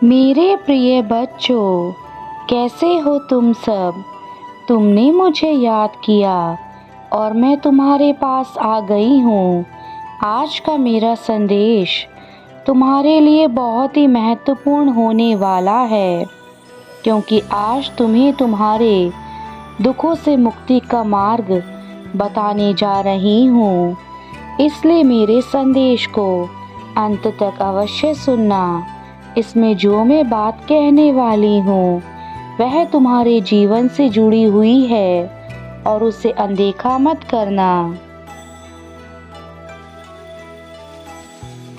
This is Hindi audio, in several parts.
मेरे प्रिय बच्चों, कैसे हो तुम सब। तुमने मुझे याद किया और मैं तुम्हारे पास आ गई हूँ। आज का मेरा संदेश तुम्हारे लिए बहुत ही महत्वपूर्ण होने वाला है, क्योंकि आज तुम्हें तुम्हारे दुखों से मुक्ति का मार्ग बताने जा रही हूँ। इसलिए मेरे संदेश को अंत तक अवश्य सुनना। इसमें जो मैं बात कहने वाली हूँ वह तुम्हारे जीवन से जुड़ी हुई है और उसे अनदेखा मत करना।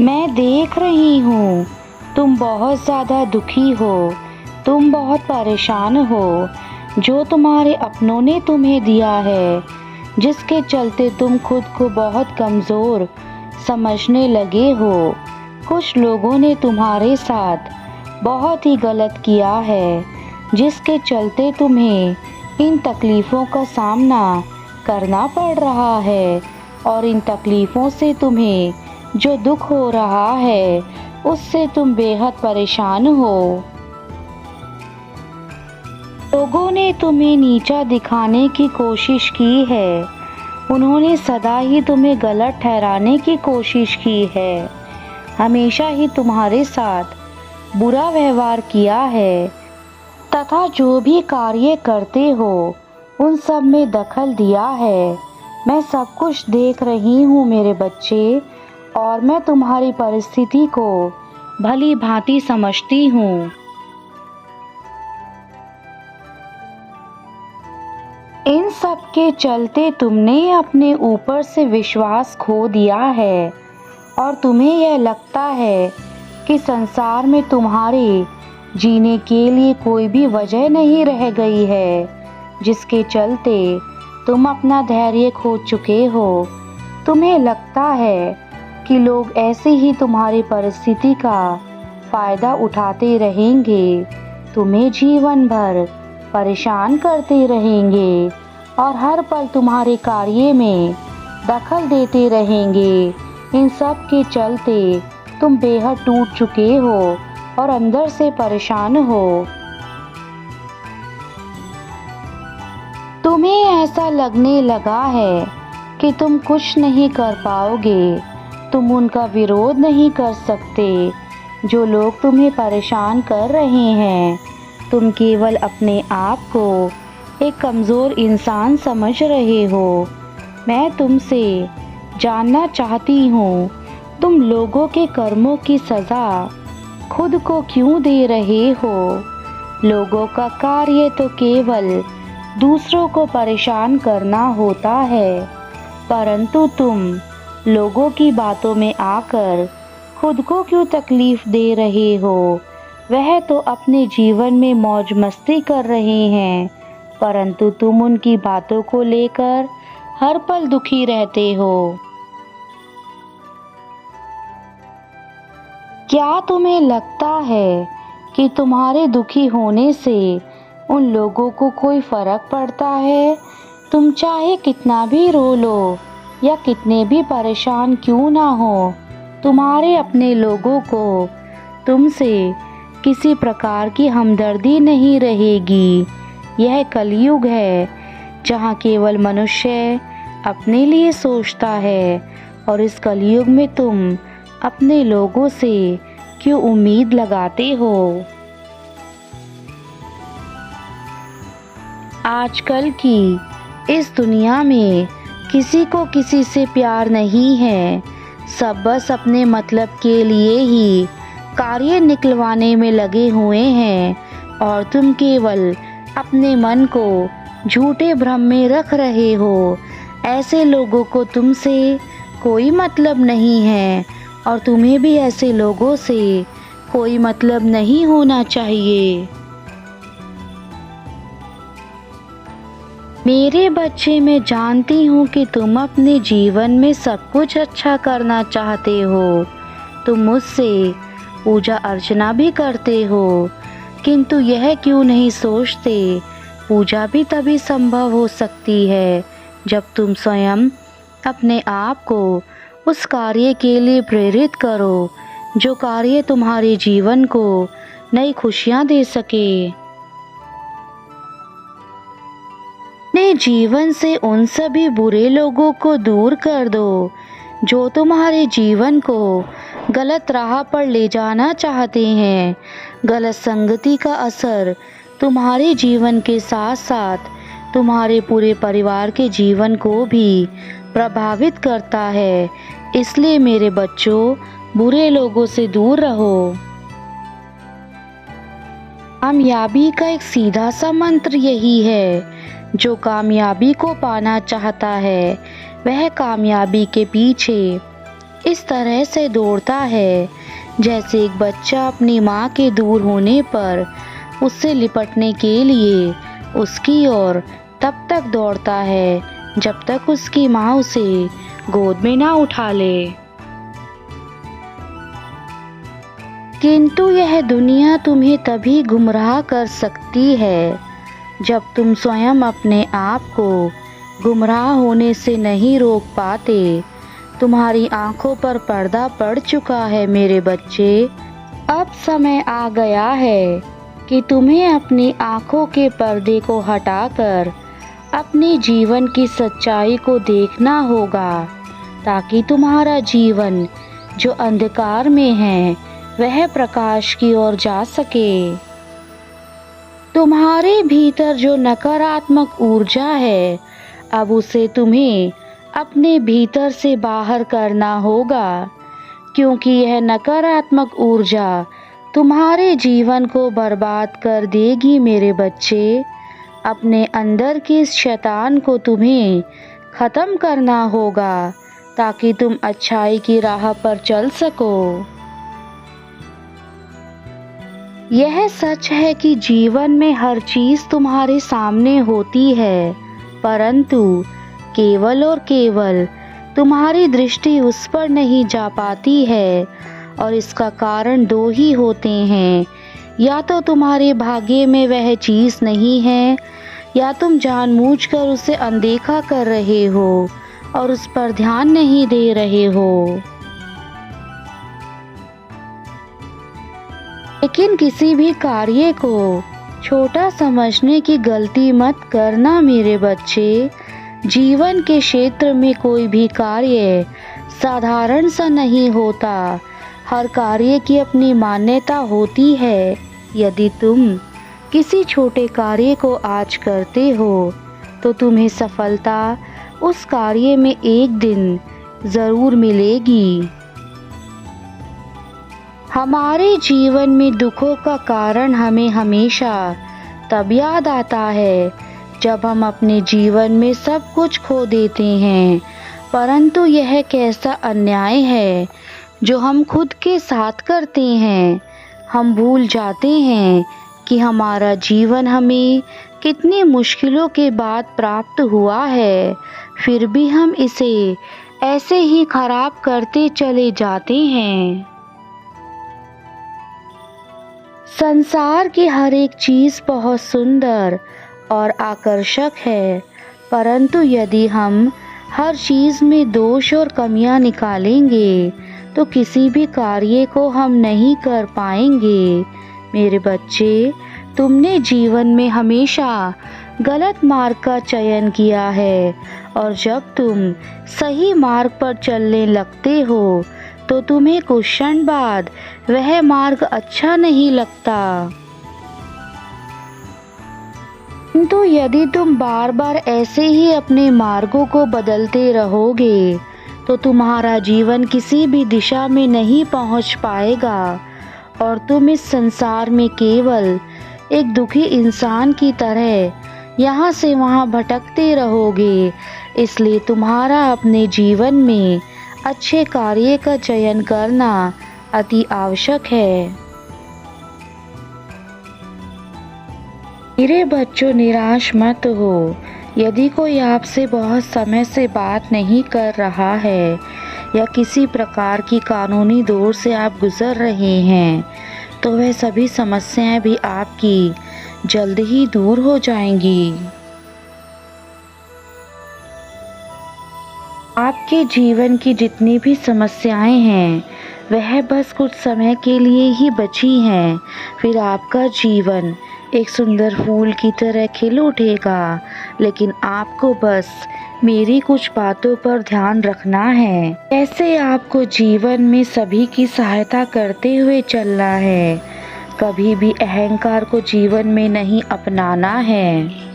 मैं देख रही हूँ तुम बहुत ज़्यादा दुखी हो, तुम बहुत परेशान हो। जो तुम्हारे अपनों ने तुम्हें दिया है, जिसके चलते तुम खुद को बहुत कमज़ोर समझने लगे हो। कुछ लोगों ने तुम्हारे साथ बहुत ही गलत किया है, जिसके चलते तुम्हें इन तकलीफ़ों का सामना करना पड़ रहा है, और इन तकलीफ़ों से तुम्हें जो दुख हो रहा है उससे तुम बेहद परेशान हो। लोगों ने तुम्हें नीचा दिखाने की कोशिश की है, उन्होंने सदा ही तुम्हें गलत ठहराने की कोशिश की है, हमेशा ही तुम्हारे साथ बुरा व्यवहार किया है, तथा जो भी कार्य करते हो उन सब में दखल दिया है। मैं सब कुछ देख रही हूँ मेरे बच्चे, और मैं तुम्हारी परिस्थिति को भली भांति समझती हूँ। इन सब के चलते तुमने अपने ऊपर से विश्वास खो दिया है, और तुम्हें यह लगता है कि संसार में तुम्हारे जीने के लिए कोई भी वजह नहीं रह गई है, जिसके चलते तुम अपना धैर्य खो चुके हो। तुम्हें लगता है कि लोग ऐसे ही तुम्हारी परिस्थिति का फ़ायदा उठाते रहेंगे, तुम्हें जीवन भर परेशान करते रहेंगे और हर पल तुम्हारे कार्य में दखल देते रहेंगे। इन सब के चलते तुम बेहद टूट चुके हो और अंदर से परेशान हो। तुम्हें ऐसा लगने लगा है कि तुम कुछ नहीं कर पाओगे, तुम उनका विरोध नहीं कर सकते जो लोग तुम्हें परेशान कर रहे हैं। तुम केवल अपने आप को एक कमज़ोर इंसान समझ रहे हो। मैं तुमसे जानना चाहती हूँ, तुम लोगों के कर्मों की सज़ा खुद को क्यों दे रहे हो। लोगों का कार्य तो केवल दूसरों को परेशान करना होता है, परंतु तुम लोगों की बातों में आकर खुद को क्यों तकलीफ़ दे रहे हो। वह तो अपने जीवन में मौज मस्ती कर रहे हैं, परंतु तुम उनकी बातों को लेकर हर पल दुखी रहते हो। क्या तुम्हें लगता है कि तुम्हारे दुखी होने से उन लोगों को कोई फ़र्क पड़ता है। तुम चाहे कितना भी रो लो या कितने भी परेशान क्यों ना हो, तुम्हारे अपने लोगों को तुमसे किसी प्रकार की हमदर्दी नहीं रहेगी। यह कलयुग है जहाँ केवल मनुष्य अपने लिए सोचता है, और इस कलयुग में तुम अपने लोगों से क्यों उम्मीद लगाते हो। आजकल की इस दुनिया में किसी को किसी से प्यार नहीं है, सब बस अपने मतलब के लिए ही कार्य निकलवाने में लगे हुए हैं, और तुम केवल अपने मन को झूठे भ्रम में रख रहे हो। ऐसे लोगों को तुमसे कोई मतलब नहीं है, और तुम्हें भी ऐसे लोगों से कोई मतलब नहीं होना चाहिए। मेरे बच्चे, मैं जानती हूँ कि तुम अपने जीवन में सब कुछ अच्छा करना चाहते हो। तुम मुझसे पूजा अर्चना भी करते हो, किंतु यह क्यों नहीं सोचते पूजा भी तभी संभव हो सकती है जब तुम स्वयं अपने आप को उस कार्य के लिए प्रेरित करो जो कार्य तुम्हारे जीवन को नई खुशियां दे सके। अपने जीवन से उन सभी बुरे लोगों को दूर कर दो जो तुम्हारे जीवन को गलत राह पर ले जाना चाहते हैं। गलत संगति का असर तुम्हारे जीवन के साथ साथ तुम्हारे पूरे परिवार के जीवन को भी प्रभावित करता है। इसलिए मेरे बच्चों, बुरे लोगों से दूर रहो। कामयाबी का एक सीधा सा मंत्र यही है, जो कामयाबी को पाना चाहता है वह कामयाबी के पीछे इस तरह से दौड़ता है जैसे एक बच्चा अपनी माँ के दूर होने पर उससे लिपटने के लिए उसकी ओर तब तक दौड़ता है जब तक उसकी माँ उसे गोद में ना उठा ले। किंतु यह दुनिया तुम्हें तभी गुमराह कर सकती है जब तुम स्वयं अपने आप को गुमराह होने से नहीं रोक पाते। तुम्हारी आंखों पर पर्दा पड़ चुका है मेरे बच्चे। अब समय आ गया है कि तुम्हें अपनी आंखों के पर्दे को हटाकर अपने जीवन की सच्चाई को देखना होगा, ताकि तुम्हारा जीवन जो अंधकार में है वह प्रकाश की ओर जा सके। तुम्हारे भीतर जो नकारात्मक ऊर्जा है, अब उसे तुम्हें अपने भीतर से बाहर करना होगा, क्योंकि यह नकारात्मक ऊर्जा तुम्हारे जीवन को बर्बाद कर देगी मेरे बच्चे। अपने अंदर के इस शैतान को तुम्हें ख़त्म करना होगा, ताकि तुम अच्छाई की राह पर चल सको। यह सच है कि जीवन में हर चीज़ तुम्हारे सामने होती है, परंतु केवल और केवल तुम्हारी दृष्टि उस पर नहीं जा पाती है, और इसका कारण दो ही होते हैं। या तो तुम्हारे भाग्य में वह चीज़ नहीं है, या तुम जानबूझकर उसे अनदेखा कर रहे हो और उस पर ध्यान नहीं दे रहे हो। लेकिन किसी भी कार्य को छोटा समझने की गलती मत करना मेरे बच्चे। जीवन के क्षेत्र में कोई भी कार्य साधारण सा नहीं होता। हर कार्य की अपनी मान्यता होती है। यदि तुम किसी छोटे कार्य को आज करते हो तो तुम्हें सफलता उस कार्य में एक दिन ज़रूर मिलेगी। हमारे जीवन में दुखों का कारण हमें हमेशा तब याद आता है जब हम अपने जीवन में सब कुछ खो देते हैं। परंतु यह कैसा अन्याय है जो हम खुद के साथ करते हैं। हम भूल जाते हैं कि हमारा जीवन हमें कितनी मुश्किलों के बाद प्राप्त हुआ है, फिर भी हम इसे ऐसे ही खराब करते चले जाते हैं। संसार की हर एक चीज़ बहुत सुंदर और आकर्षक है, परंतु यदि हम हर चीज़ में दोष और कमियां निकालेंगे तो किसी भी कार्य को हम नहीं कर पाएंगे। मेरे बच्चे, तुमने जीवन में हमेशा गलत मार्ग का चयन किया है, और जब तुम सही मार्ग पर चलने लगते हो तो तुम्हें कुछ क्षण बाद वह मार्ग अच्छा नहीं लगता। किंतु यदि तुम बार बार ऐसे ही अपने मार्गों को बदलते रहोगे तो तुम्हारा जीवन किसी भी दिशा में नहीं पहुंच पाएगा, और तुम इस संसार में केवल एक दुखी इंसान की तरह यहाँ से वहाँ भटकते रहोगे। इसलिए तुम्हारा अपने जीवन में अच्छे कार्य का चयन करना अति आवश्यक है। मेरे बच्चों, निराश मत हो। यदि कोई आपसे बहुत समय से बात नहीं कर रहा है या किसी प्रकार की कानूनी दौर से आप गुजर रहे हैं तो वह सभी समस्याएं भी आपकी जल्द ही दूर हो जाएंगी। आपके जीवन की जितनी भी समस्याएं हैं वह बस कुछ समय के लिए ही बची हैं। फिर आपका जीवन एक सुंदर फूल की तरह खिल उठेगा। लेकिन आपको बस मेरी कुछ बातों पर ध्यान रखना है। कैसे आपको जीवन में सभी की सहायता करते हुए चलना है। कभी भी अहंकार को जीवन में नहीं अपनाना है।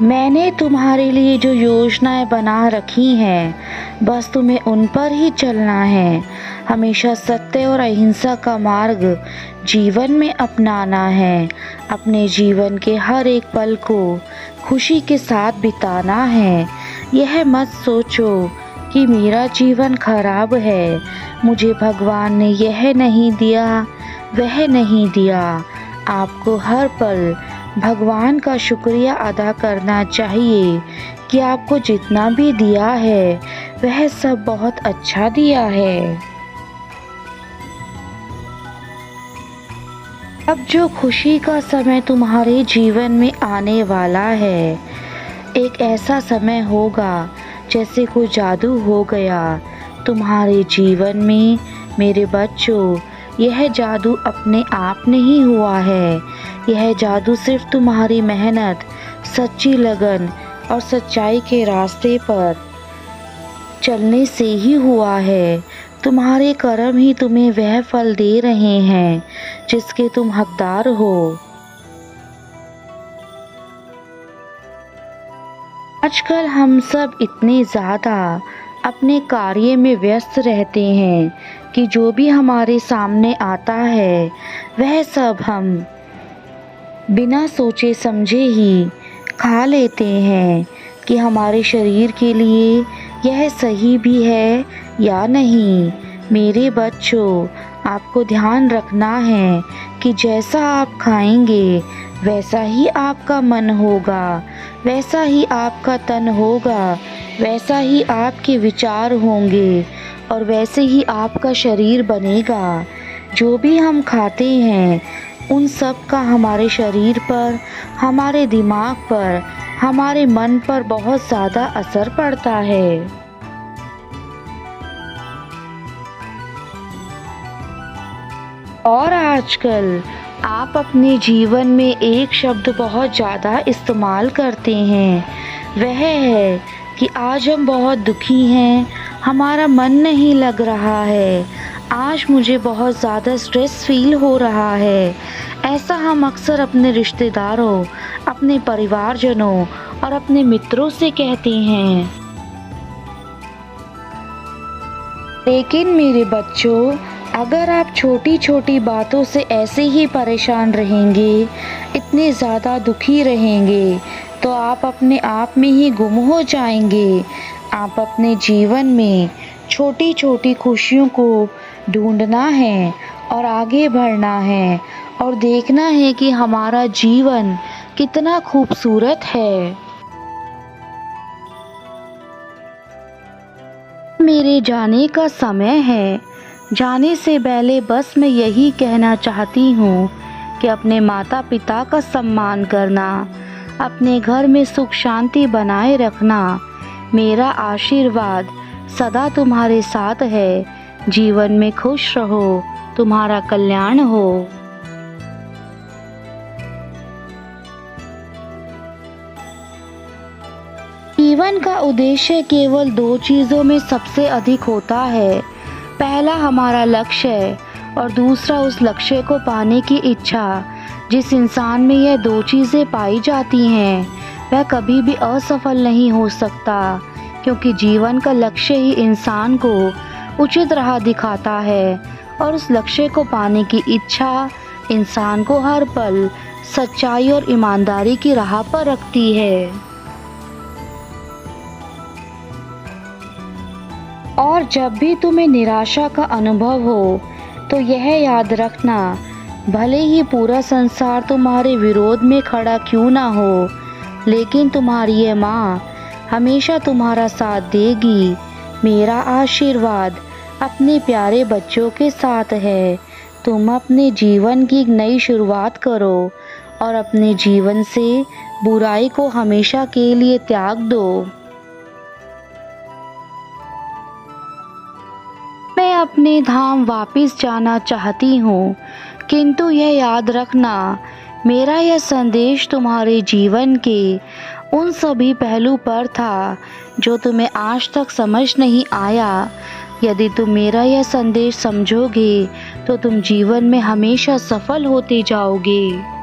मैंने तुम्हारे लिए जो योजनाएं बना रखी हैं, बस तुम्हें उन पर ही चलना है। हमेशा सत्य और अहिंसा का मार्ग जीवन में अपनाना है। अपने जीवन के हर एक पल को खुशी के साथ बिताना है। यह मत सोचो कि मेरा जीवन खराब है, मुझे भगवान ने यह नहीं दिया, वह नहीं दिया। आपको हर पल भगवान का शुक्रिया अदा करना चाहिए कि आपको जितना भी दिया है वह सब बहुत अच्छा दिया है। अब जो खुशी का समय तुम्हारे जीवन में आने वाला है, एक ऐसा समय होगा जैसे कोई जादू हो गया तुम्हारे जीवन में। मेरे बच्चों, यह जादू अपने आप नहीं हुआ है। यह जादू सिर्फ तुम्हारी मेहनत, सच्ची लगन और सच्चाई के रास्ते पर चलने से ही हुआ है। तुम्हारे कर्म ही तुम्हें वह फल दे रहे हैं जिसके तुम हकदार हो। आजकल हम सब इतने ज़्यादा अपने कार्य में व्यस्त रहते हैं कि जो भी हमारे सामने आता है वह सब हम बिना सोचे समझे ही खा लेते हैं कि हमारे शरीर के लिए यह सही भी है या नहीं। मेरे बच्चों, आपको ध्यान रखना है कि जैसा आप खाएंगे वैसा ही आपका मन होगा, वैसा ही आपका तन होगा, वैसा ही आपके विचार होंगे और वैसे ही आपका शरीर बनेगा। जो भी हम खाते हैं उन सब का हमारे शरीर पर, हमारे दिमाग पर, हमारे मन पर बहुत ज़्यादा असर पड़ता है। और आजकल आप अपने जीवन में एक शब्द बहुत ज़्यादा इस्तेमाल करते हैं, वह है कि आज हम बहुत दुखी हैं, हमारा मन नहीं लग रहा है, आज मुझे बहुत ज़्यादा स्ट्रेस फील हो रहा है। ऐसा हम अक्सर अपने रिश्तेदारों, अपने परिवारजनों और अपने मित्रों से कहते हैं। लेकिन मेरे बच्चों, अगर आप छोटी छोटी बातों से ऐसे ही परेशान रहेंगे, इतने ज़्यादा दुखी रहेंगे, तो आप अपने आप में ही गुम हो जाएंगे। आप अपने जीवन में छोटी छोटी खुशियों को ढूंढना है और आगे बढ़ना है और देखना है कि हमारा जीवन कितना खूबसूरत है। मेरे जाने का समय है। जाने से पहले बस मैं यही कहना चाहती हूँ कि अपने माता पिता का सम्मान करना, अपने घर में सुख शांति बनाए रखना। मेरा आशीर्वाद सदा तुम्हारे साथ है। जीवन में खुश रहो, तुम्हारा कल्याण हो। जीवन का उद्देश्य केवल दो चीज़ों में सबसे अधिक होता है। पहला हमारा लक्ष्य है और दूसरा उस लक्ष्य को पाने की इच्छा। जिस इंसान में यह दो चीज़ें पाई जाती हैं वह कभी भी असफल नहीं हो सकता, क्योंकि जीवन का लक्ष्य ही इंसान को उचित राह दिखाता है और उस लक्ष्य को पाने की इच्छा इंसान को हर पल सच्चाई और ईमानदारी की राह पर रखती है। और जब भी तुम्हें निराशा का अनुभव हो तो यह याद रखना, भले ही पूरा संसार तुम्हारे विरोध में खड़ा क्यों ना हो, लेकिन तुम्हारी ये माँ हमेशा तुम्हारा साथ देगी। मेरा आशीर्वाद अपने प्यारे बच्चों के साथ है। तुम अपने जीवन की एक नई शुरुआत करो और अपने जीवन से बुराई को हमेशा के लिए त्याग दो। अपने धाम वापस जाना चाहती हूँ, किंतु यह याद रखना, मेरा यह संदेश तुम्हारे जीवन के उन सभी पहलू पर था जो तुम्हें आज तक समझ नहीं आया। यदि तुम मेरा यह संदेश समझोगे तो तुम जीवन में हमेशा सफल होते जाओगे।